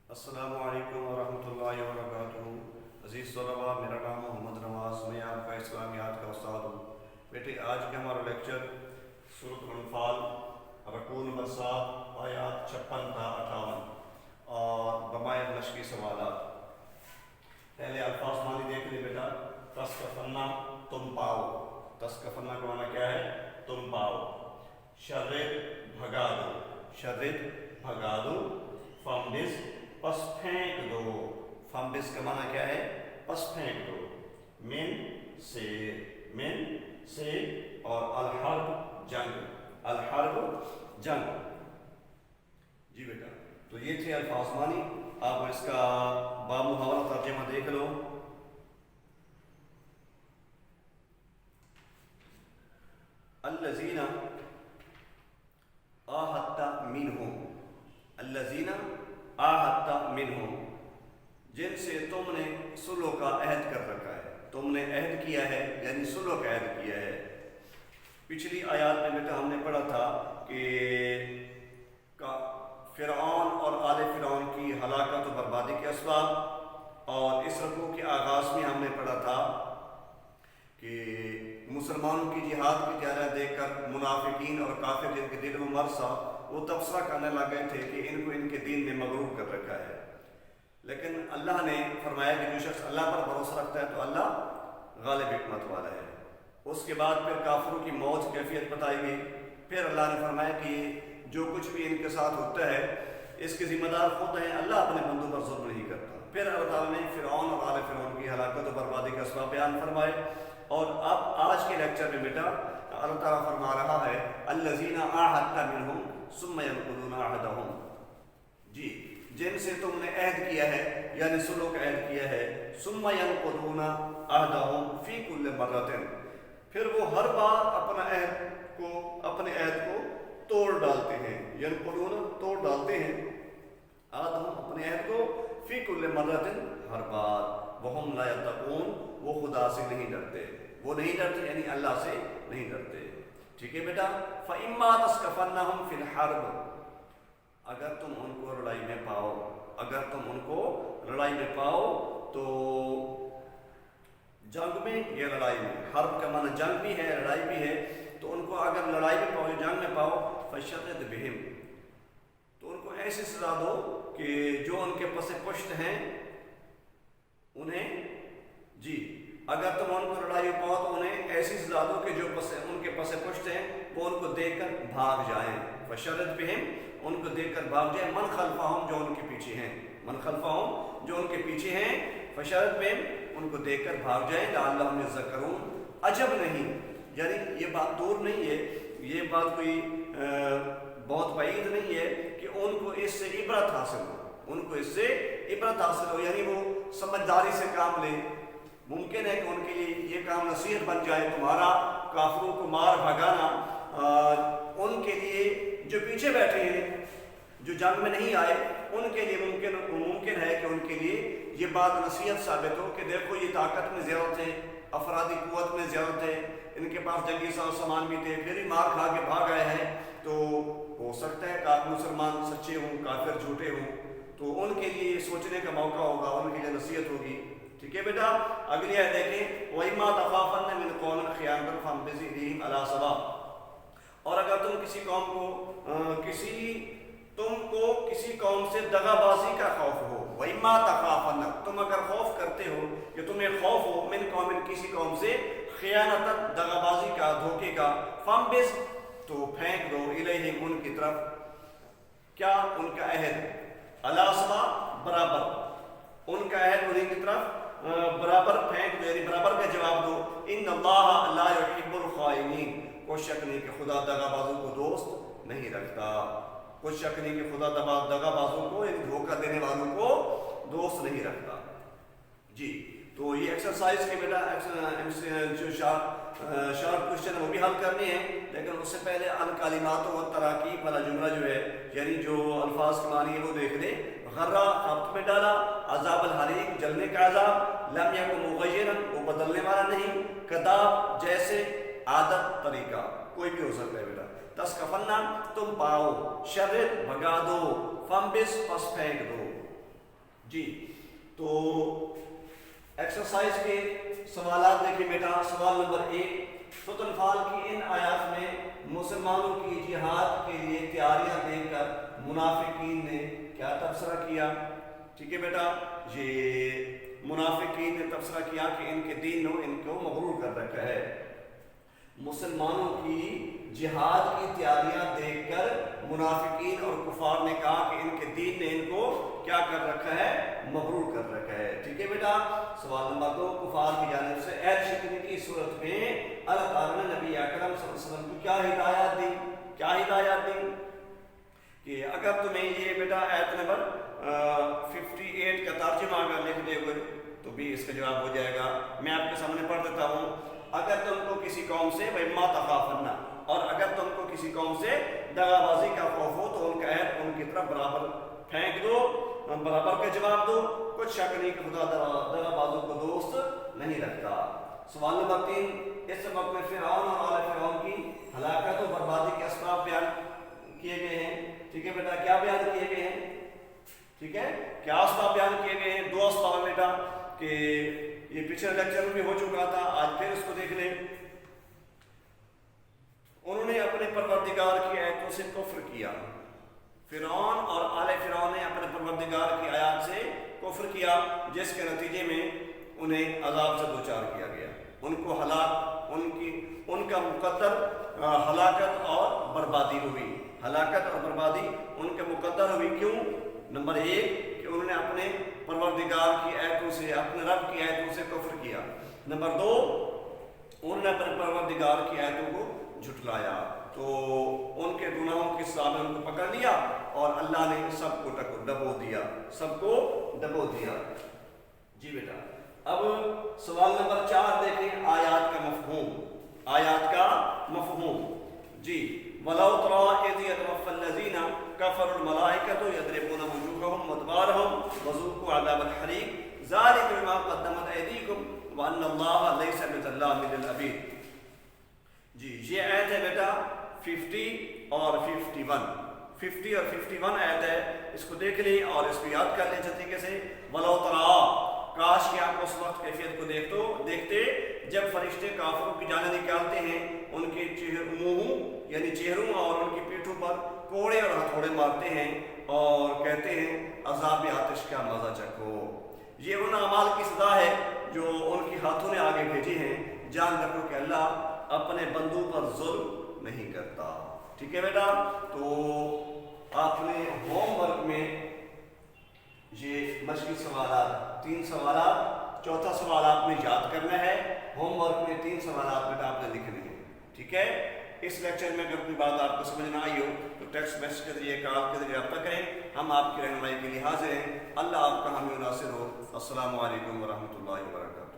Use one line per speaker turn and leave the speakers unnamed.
السلام علیکم ورحمۃ اللہ وبرکاتہ۔ عزیز طلباء، میرا نام محمد نواز، میں آپ کا اسلامیات کا استاد ہوں۔ بیٹے، آج کا ہمارا لیکچر سورۃ الانفال رکوع نمبر 7 آیات 56 تا 58 اور ضمائر نشری سوالات۔ پہلے الفاظ معنی دیکھ لیں بیٹا۔ تسکفنا، تم پاؤ۔ تسکفنا کا معنی کیا ہے؟ تم پاؤ۔ شرد، بھگا دو۔ شرد، بھگا دو۔ فمبس، پس پھینک دو۔ فمبس کا معنی کیا ہے؟ پس پھینک دو۔ من سے، من سے، اور الحرب جنگ۔ الحرب جنگ۔ جی بیٹا، تو یہ تھے الفاظ معنی۔ آپ اس کا بامحاورہ ترجمہ دیکھ لو۔ الذین عاہدت منہم، الذین عاہدت منہم، جن سے تم نے صلح کا عہد کر رکھا ہے۔ تم نے عہد کیا ہے یعنی صلح کا عہد کیا ہے۔ پچھلی آیات میں بیٹا ہم نے پڑھا تھا کہ فرعون اور آل فرعون کی ہلاکت و بربادی کے اسباب، اور اس رکوع کے آغاز میں ہم نے پڑھا تھا کہ مسلمانوں کی جہاد کی تیاری دیکھ کر منافقین اور کافر جن کے دل میں مرض، وہ تبصرہ کرنے لگے تھے کہ ان کو ان کے دین نے مغرور کر رکھا ہے۔ لیکن اللہ نے فرمایا کہ جو شخص اللہ پر بھروسہ رکھتا ہے تو اللہ غالب حکمت والا ہے۔ اس کے بعد پھر کافروں کی موت کیفیت بتائی گئی۔ پھر اللہ نے فرمایا کہ جو کچھ بھی ان کے ساتھ ہوتا ہے اس کے ذمہ دار خود ہیں، اللہ اپنے بندوں پر ظلم نہیں کرتا۔ پھر اللہ تعالیٰ نے فرعون اور آل فرعون کی ہلاکت و بربادی کا اسباب بیان فرمائے۔ اور اب آج کے لیکچر میں بیٹا اللہ تعالیٰ فرما رہا ہے الذین عاہدت منہم ثم ینقضون عہدہم، جی، جن سے تم نے عہد کیا ہے یعنی صلح کا عہد کیا ہے۔ ثم ینقضون عہدہم فی کل مرۃ، پھر وہ ہر بار اپنے عہد کو توڑ ڈالتے ہیں۔ ینقضون، توڑ ڈالتے ہیں، عہدہم، اپنے عہد کو، فی کل مرۃ، ہر بار، وہم لا یتقون، وہ خدا سے نہیں ڈرتے۔ وہ نہیں ڈرتے یعنی اللہ سے نہیں ڈرتے۔ ٹھیک ہے بیٹا۔ فَإِمَّا تَسْقَفَنَّهُمْ فِي الْحَرْبِ، اگر تم ان کو لڑائی میں پاؤ، اگر تم ان کو لڑائی میں پاؤ تو جنگ میں یا لڑائی میں، حرب کا معنی جنگ بھی ہے لڑائی بھی ہے، تو ان کو اگر لڑائی میں پاؤ یا جنگ میں پاؤ فَشَدِّدْ بِهِمْ، تو ان کو ایسی سزا دو کہ جو ان کے پس پشت ہیں انہیں، جی، اگر تم ان کو لڑائی میں پاؤ تو انہیں ایسی سزا دو کہ جو ان کے پس پشت ہیں وہ ان کو دیکھ کر بھاگ جائیں۔ فَشَدِّدْ بِهِمْ، ان کو دیکھ کر بھاگ جائیں۔ من خلفہم، جو ان کے پیچھے ہیں، من خلفہم، جو ان کے پیچھے ہیں، فَشَدِّدْ بِهِمْ، ان کو دیکھ کر بھاگ جائیں۔ لَعَلَّهُمْ يَذَّكَّرُونَ، عجب نہیں، یعنی یہ بات دور نہیں ہے، یہ بات کوئی بہت بعید نہیں ہے کہ ان کو اس سے عبرت حاصل ہو، ان کو اس سے عبرت حاصل ہو، یعنی وہ سمجھداری سے کام لیں۔ ممکن ہے کہ ان کے لیے یہ کام نصیحت بن جائے، تمہارا کافروں کو مار بھگانا ان کے لیے جو پیچھے بیٹھے ہیں، جو جنگ میں نہیں آئے، ان کے لیے ممکن ہے کہ ان کے لیے یہ بات نصیحت ثابت ہو کہ دیکھو یہ طاقت میں زیادت ہے، افرادی قوت میں زیادت ہے، ان کے پاس جنگی سامان بھی تھے، پھر بھی مار کھا کے بھاگ آئے ہیں، تو ہو سکتا ہے کہ مسلمان سچے ہوں، کافر جھوٹے ہوں، تو ان کے لیے سوچنے کا موقع ہوگا، ان کے لیے نصیحت ہوگی۔ ٹھیک ہے بیٹا۔ اگلی آیت دیکھیں، وَإِمَّا تَخَافَنَّ مِنْ قَوْمٍ خِيَانَةً فَانبِذْ إِلَيْهِمْ عَلَىٰ سَوَاءٍ، اور اگر تم کسی قوم سے دغا بازی کا خوف ہو، وَإِمَّا تَخَافَنَّ، تم اگر خوف کرتے ہو کہ تمہیں خوف ہو، من قوم، کسی قوم سے، خیانت، دغا بازی کا، دھوکے کا، فَانبِذْ، تو پھینک دو، إِلَيْهِمْ، ان کی طرف، کیا؟ ان کا عہد، عَلَىٰ سَوَاءٍ، برابر، ان کا عہد انہیں کی طرف برابر پھینک دو، یعنی برابر کا جواب دو۔ ان اللہ لا يحب الخائنین، کوئی شک نہیں کہ خدا دغا بازوں کو دوست نہیں رکھتا، کوئی شک نہیں کہ خدا دغا بازوں کو، یعنی دھوکہ دینے والوں کو دوست نہیں رکھتا۔ جی، تو یہ ایکسرسائز کے بیٹا جو شارٹ کوشچن ہے وہ بھی حل کرنے ہیں، لیکن اس سے پہلے الکلمات و تراکیب والا جملہ جو ہے، یعنی جو الفاظ کے معنی ہے وہ دیکھ لیں۔ غرہ، خبط میں ڈالا، عذاب الحریق، جلنے کا عذاب، لم یکن مغیرا، وہ بدلنے والا نہیں، کذاب، جیسے، عادت، طریقہ، کوئی بھی ہو سکتا ہے بیٹا۔ تسکفنا، تم پاؤ، شرد، بھگا دو، فمبس، پس پھینک دو۔ جی تو ایکسرسائز کے سوالات دیکھیں بیٹا. سوال نمبر 1، سورۃ الانفال کی ان آیات میں مسلمانوں کی جہاد کے لیے تیاریاں دیکھ کر منافقین نے کیا تبصرہ کیا؟ ٹھیک ہے بیٹا، یہ منافقین نے تبصرہ کیا کہ ان کے دین نے ان کو مغرور کر رکھا ہے. مسلمانوں کی جہاد کی تیاریاں دیکھ کر منافقین اور کفار نے کہا کہ ان کے دین نے ان کو کیا کر رکھا ہے؟ مغرور کر رکھا ہے. ٹھیک ہے بیٹا. سوال نمبر 2، کفار کی جانب سے عہد شکنی کی صورت میں اللہ تعالیٰ نے نبی اکرم صلی اللہ علیہ وسلم کو کیا ہدایات دی؟ کیا ہدایات دی کہ اگر تمہیں یہ بیٹا آیت نمبر 58 کا ترجمہ اگر لکھ دے ہوئے تو بھی اس کا جواب ہو جائے گا. میں آپ کے سامنے پڑھ دیتا ہوں. اگر تم کو کسی قوم سے ما تخافن، اور اگر تم کو کسی قوم سے دغا بازی کا خوف ہو تو ان کا عہد ان کی طرف برابر پھینک دو، برابر کا جواب دو. کچھ شک نہیں کہ خدا دغا بازوں کو دوست نہیں رکھتا. سوال نمبر 3، اس سبق میں فرعون اور آل فرعون کی ہلاکت و بربادی کے اسباب بیان کیے گئے ہیں. ٹھیک ہے بیٹا، کیا بیان کیے گئے ہیں؟ ٹھیک ہے، کیا اسباب بیان کیے گئے ہیں؟ 2 اسباب بیٹا، کہ یہ پچھلے لیکچر میں بھی ہو چکا تھا، آج پھر اس کو دیکھ لیں. انہوں نے اپنے پروردگار کی آیتوں سے کفر کیا. فرعون اور آل فرعون نے اپنے پروردگار کی آیات سے کفر کیا، جس کے نتیجے میں انہیں عذاب سے دوچار کیا گیا. ان کو ان کا مقدر ہلاکت اور بربادی ہوئی. ہلاکت اور بربادی ان کے مقدر ہوئی. کیوں؟ نمبر 1 کہ انہوں نے اپنے پروردگار کی آیتوں سے، اپنے رب کی آیتوں سے کفر کیا. نمبر 2، انہوں نے اپنے پروردگار کی آیتوں کو جھٹلایا. تو ان کے گناہوں کی سزا میں ان کو پکڑ لیا اور اللہ نے سب کو ڈبو دیا، سب کو ڈبو دیا. جی بیٹا، اب سوال نمبر 4 دیکھیں، آیات کا مفہوم. آیات کا مفہوم. جی، وَلَوْ تَرَىٰ إِذْ يَتَوَفَّى الَّذِينَ كَفَرُوا الْمَلَائِكَةُ يَضْرِبُونَ وُجُوهَهُمْ وَأَدْبَارَهُمْ وَذُوقُوا عَذَابَ الْحَرِيقِ ذَٰلِكَ بِمَا قَدَّمَتْ أَيْدِيكُمْ وَأَنَّ اللَّهَ لَيْسَ بِظَلَّامٍ لِّلْعَبِيدِ. جی، یہ آیت ہے بیٹا 50 اور 51. 50 اور 51 آیت ہے. اس کو دیکھ لیں اور اس کو یاد کر لیں اچھے طریقے سے. وَلَوْ تَرَىٰ، کاش کہ آپ اس وقت کیفیت کو دیکھتے جب فرشتے کافروں کی جانیں نکالتے ہیں، ان کے منہوں یعنی چہروں اور ان کی پیٹھوں پر کوڑے اور ہتھوڑے مارتے ہیں اور کہتے ہیں عذاب آتش کا مزہ چکھو. یہ ان اعمال کی سزا ہے جو ان کے ہاتھوں نے آگے بھیجے ہیں. جان رکھو کہ اللہ اپنے بندوں پر ظلم نہیں کرتا. ٹھیک ہے بیٹا. تو آپ نے ہوم ورک میں یہ مشقی سوالات 3 سوالات، چوتھا سوال آپ نے یاد کرنا ہے. ہوم ورک میں 3 سوالات بیٹا آپ نے لکھنے ہیں. ٹھیک ہے. اس لیکچر میں اگر کوئی بات آپ کو سمجھ نہ آئی ہو تو ٹیکسٹ میسج کے ذریعے، کال کے ذریعے رابطہ کریں. ہم آپ کی رہنمائی کے لیے حاضر ہیں. اللہ آپ کا حامی و ناصر ہو. السلام علیکم ورحمۃ اللہ وبرکاتہ.